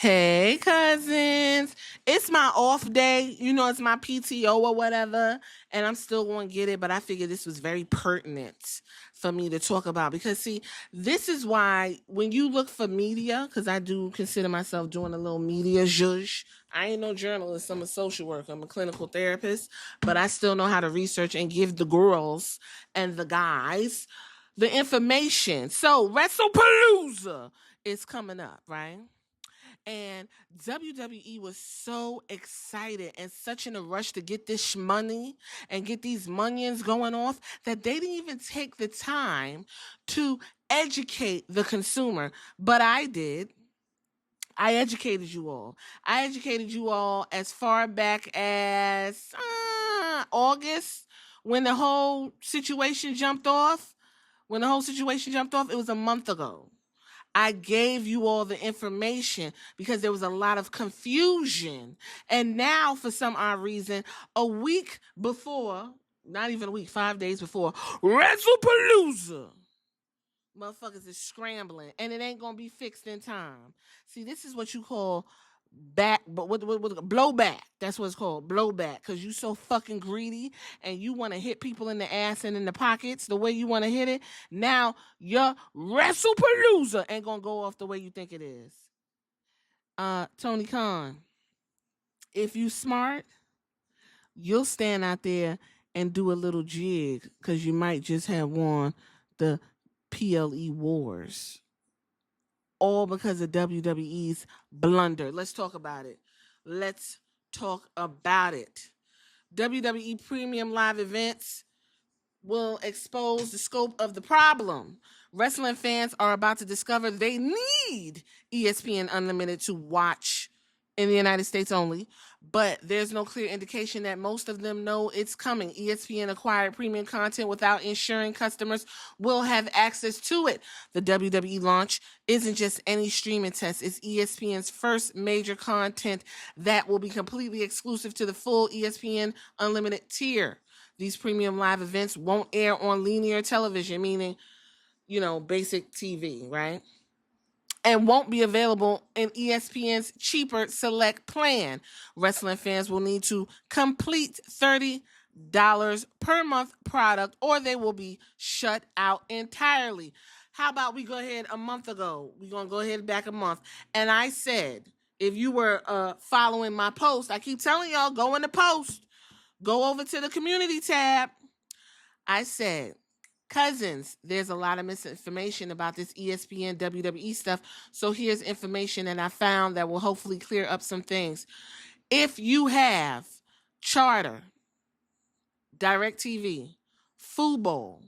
Hey, cousins. It's my off day. It's my PTO or whatever, and I'm still going to get it, but I figured this was very pertinent for me to talk about because, see, this is why when you look for media, because I do consider myself doing a little media zhuzh. I ain't no journalist. I'm a social worker. I'm a clinical therapist, but I still know how to research and give the girls and the guys the information. So, WrestlePalooza is coming up, right? And WWE was so excited and such in a rush to get this money and get these monions going off that they didn't even take the time to educate the consumer. But I did. I educated you all. I educated you all as far back as August when the whole situation jumped off. When the whole situation jumped off, it was a month ago. I gave you all the information because there was a lot of confusion. And now, for some odd reason, a week before, not even a week, 5 days before, WrestlePalooza, motherfuckers is scrambling. And it ain't going to be fixed in time. See, this is what you call back, but what blowback. That's what it's called, blowback. Because you so fucking greedy and you want to hit people in the ass and in the pockets the way you want to hit it. Now your WrestlePalooza ain't gonna go off the way you think it is. Tony Khan, if you smart, you'll stand out there and do a little jig because you might just have won the PLE wars. All because of WWE's blunder. Let's talk about it. WWE Premium Live Events will expose the scope of the problem. Wrestling fans are about to discover they need ESPN Unlimited to watch in the United States only, but there's no clear indication that most of them know it's coming. ESPN acquired premium content without ensuring customers will have access to it. The WWE launch isn't just any streaming test. It's ESPN's first major content that will be completely exclusive to the full ESPN Unlimited tier. These premium live events won't air on linear television, meaning, basic TV, right? And won't be available in ESPN's cheaper select plan. Wrestling fans will need to complete $30 per month product or they will be shut out entirely. How about we go ahead a month ago? We're going to go ahead back a month. And I said, if you were following my post, I keep telling y'all, go in the post. Go over to the community tab. I said, cousins, there's a lot of misinformation about this ESPN WWE stuff. So here's information that I found that will hopefully clear up some things. If you have Charter, DirecTV, Fubo,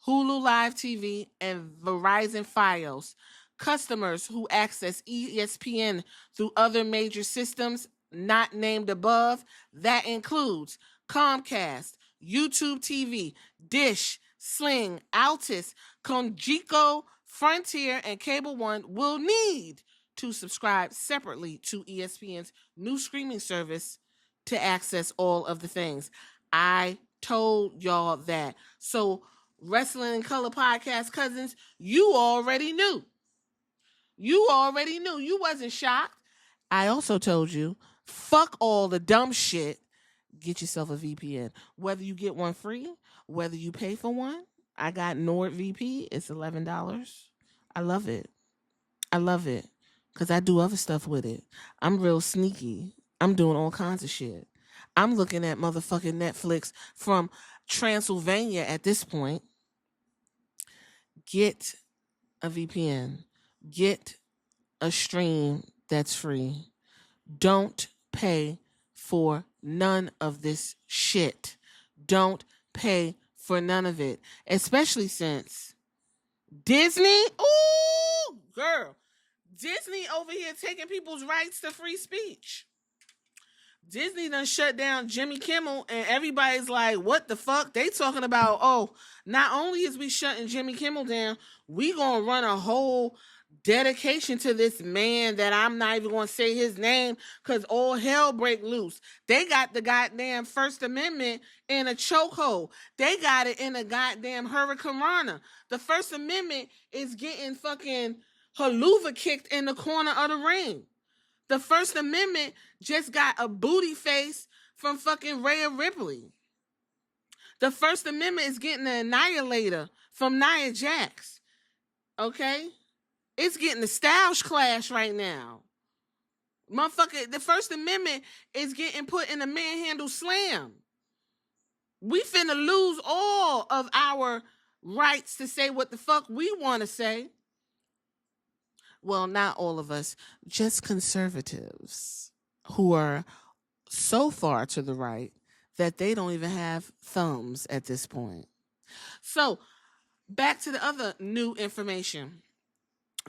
Hulu Live TV, and Verizon Fios, customers who access ESPN through other major systems not named above, that includes Comcast, YouTube TV, Dish, Sling, Altis, Cogeco, Frontier, and Cable One will need to subscribe separately to ESPN's new streaming service to access all of the things. I told y'all that. So, Wrestling in Color podcast cousins, you already knew. You already knew. You wasn't shocked. I also told you, fuck all the dumb shit. Get yourself a VPN. Whether you get one free, whether you pay for one. I got NordVP. It's $11. I love it. I love it. Because I do other stuff with it. I'm real sneaky. I'm doing all kinds of shit. I'm looking at motherfucking Netflix from Transylvania at this point. Get a VPN. Get a stream that's free. Don't pay for none of this shit. Don't pay for none of it. Especially since Disney, ooh, girl, Disney over here taking people's rights to free speech. Disney done shut down Jimmy Kimmel and everybody's like, what the fuck? They talking about, not only is we shutting Jimmy Kimmel down, we gonna run a whole dedication to this man that I'm not even going to say his name because all hell break loose. They got the goddamn First Amendment in a chokehold. They got it in a goddamn hurricanrana. The First Amendment is getting fucking haluva kicked in the corner of the ring. The First Amendment just got a booty face from fucking Rhea Ripley. The First Amendment is getting the annihilator from Nia Jax. Okay? It's getting the styles clash right now. Motherfucker, the First Amendment is getting put in a manhandle slam. We finna lose all of our rights to say what the fuck we want to say. Well, not all of us, just conservatives who are so far to the right that they don't even have thumbs at this point. So, back to the other new information.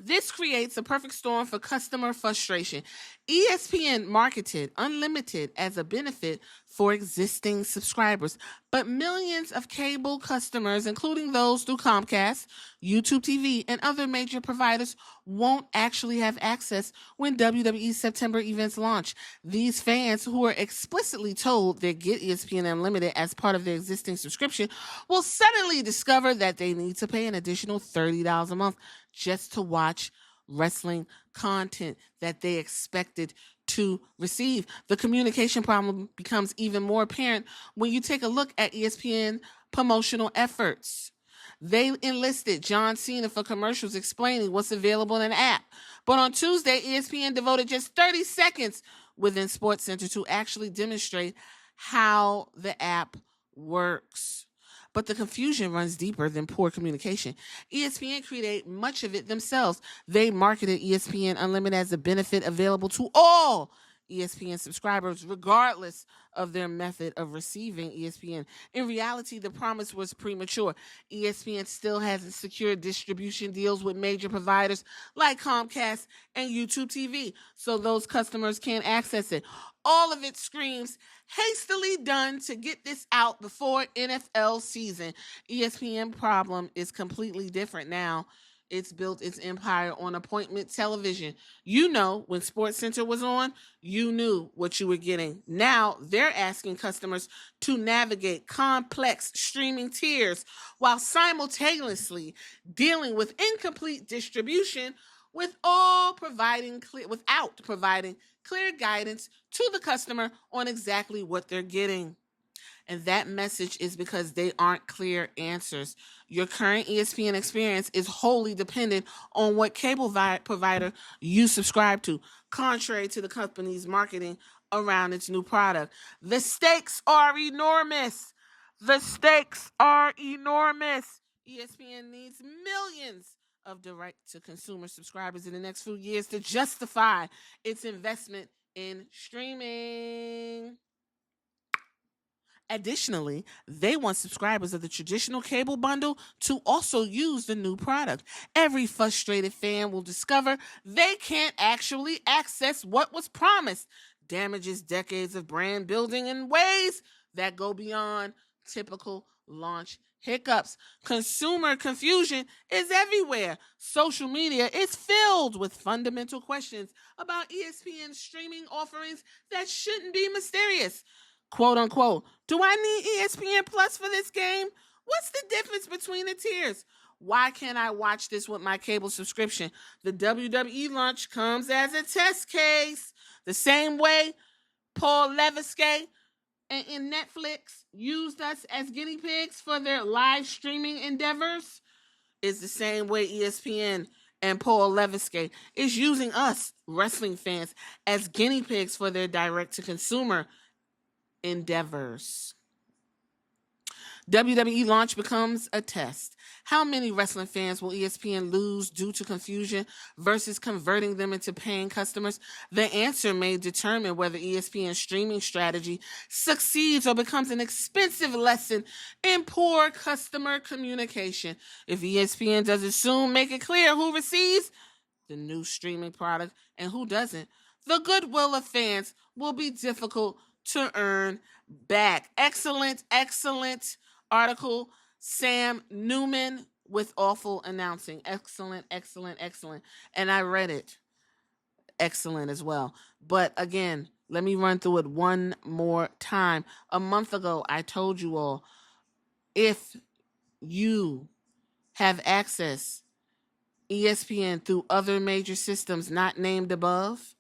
This creates a perfect storm for customer frustration. ESPN marketed unlimited as a benefit for existing subscribers, but millions of cable customers, including those through Comcast, YouTube TV, and other major providers, won't actually have access when WWE September events launch. These fans, who are explicitly told they get ESPN Unlimited as part of their existing subscription, will suddenly discover that they need to pay an additional $30 a month just to watch wrestling content that they expected to receive. The communication problem becomes even more apparent when you take a look at ESPN promotional efforts. They enlisted John Cena for commercials explaining what's available in an app. But on Tuesday, ESPN devoted just 30 seconds within SportsCenter to actually demonstrate how the app works. But the confusion runs deeper than poor communication. ESPN created much of it themselves. They marketed ESPN Unlimited as a benefit available to all ESPN subscribers, regardless of their method of receiving ESPN. In reality, the promise was premature. ESPN still hasn't secured distribution deals with major providers like Comcast and YouTube TV, so those customers can't access it. All of it screams hastily done to get this out before NFL season. ESPN problem is completely different now. It's built its empire on appointment television. You know, when SportsCenter was on, you knew what you were getting. Now they're asking customers to navigate complex streaming tiers while simultaneously dealing with incomplete distribution without providing clear guidance to the customer on exactly what they're getting. And that message is because they aren't clear answers. Your current ESPN experience is wholly dependent on what cable provider you subscribe to, contrary to the company's marketing around its new product. The stakes are enormous. ESPN needs millions of direct-to-consumer subscribers in the next few years to justify its investment in streaming. Additionally, they want subscribers of the traditional cable bundle to also use the new product. Every frustrated fan will discover they can't actually access what was promised. Damages decades of brand building in ways that go beyond typical launch hiccups. Consumer confusion is everywhere. Social media is filled with fundamental questions about ESPN streaming offerings that shouldn't be mysterious. Quote unquote, do I need ESPN Plus for this game? What's the difference between the tiers? Why can't I watch this with my cable subscription? The WWE launch comes as a test case. The same way Paul Levesque and Netflix used us as guinea pigs for their live streaming endeavors is the same way ESPN and Paul Levesque is using us, wrestling fans, as guinea pigs for their direct-to-consumer endeavors. WWE launch becomes a test. How many wrestling fans will ESPN lose due to confusion versus converting them into paying customers? The answer may determine whether ESPN's streaming strategy succeeds or becomes an expensive lesson in poor customer communication. If ESPN doesn't soon make it clear who receives the new streaming product and who doesn't, the goodwill of fans will be difficult to earn back. Excellent article. Sam Newman with awful announcing. Excellent. And I read it. Excellent as well. But again, let me run through it one more time. A month ago, I told you all, if you have access ESPN through other major systems not named above,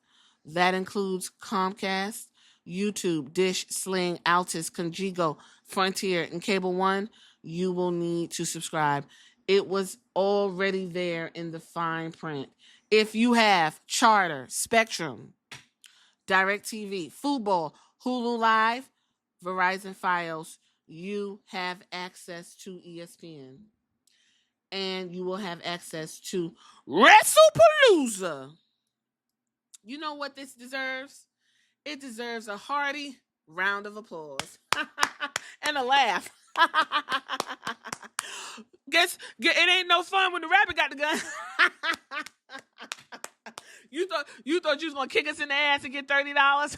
That includes Comcast, YouTube, Dish, Sling, Altus, Contigo, Frontier, and Cable One. You will need to subscribe. It was already there in the fine print. If you have Charter, Spectrum, DirecTV, Football, Hulu Live, Verizon Fios, you have access to ESPN. And you will have access to WrestlePalooza. You know what this deserves? It deserves a hearty round of applause and a laugh. Guess it ain't no fun when the rabbit got the gun. You thought you was gonna kick us in the ass and get $30?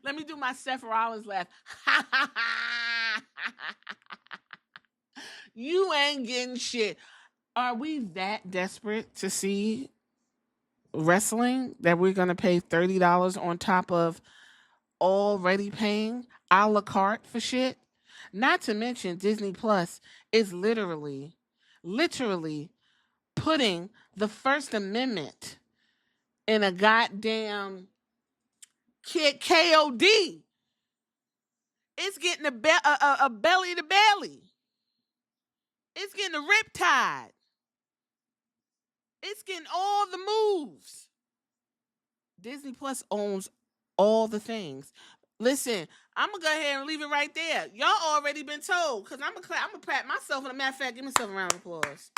Let me do my Seth Rollins laugh. You ain't getting shit. Are we that desperate to see wrestling that we're going to pay $30 on top of already paying a la carte for shit? Not to mention Disney Plus is literally putting the First Amendment in a goddamn KOD. It's getting a belly to belly. It's getting a riptide. It's getting all the moves. Disney Plus owns all the things. Listen, I'm going to go ahead and leave it right there. Y'all already been told, because I'm going to pat myself. And a matter of fact, give myself a round of applause.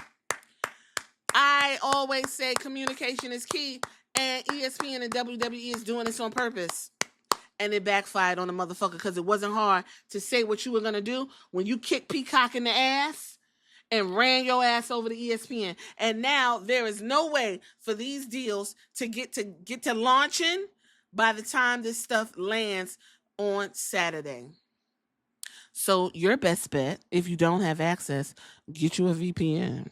I always say communication is key, and ESPN and WWE is doing this on purpose. And it backfired on the motherfucker because it wasn't hard to say what you were going to do when you kicked Peacock in the ass and ran your ass over to ESPN. And now there is no way for these deals to get to launching by the time this stuff lands on Saturday. So your best bet, if you don't have access, get you a VPN,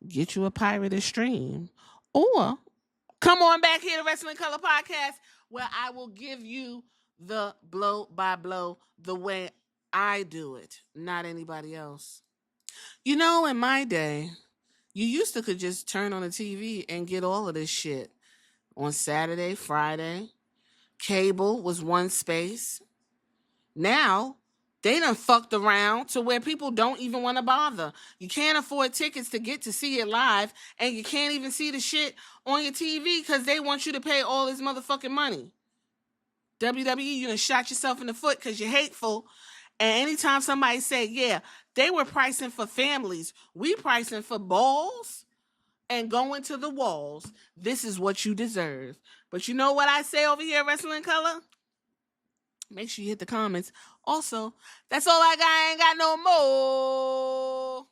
get you a pirated stream, or come on back here to Wrestling Color Podcast, where I will give you the blow by blow the way I do it, not anybody else. You know, in my day, you used to could just turn on the TV and get all of this shit on Saturday, Friday. Cable was one space. Now, they done fucked around to where people don't even want to bother. You can't afford tickets to get to see it live, and you can't even see the shit on your TV because they want you to pay all this motherfucking money. WWE, you done shot yourself in the foot because you're hateful. And anytime somebody say, yeah, they were pricing for families, we pricing for balls and going to the walls. This is what you deserve. But you know what I say over here, Wrestling Color? Make sure you hit the comments. Also, that's all I got. I ain't got no more.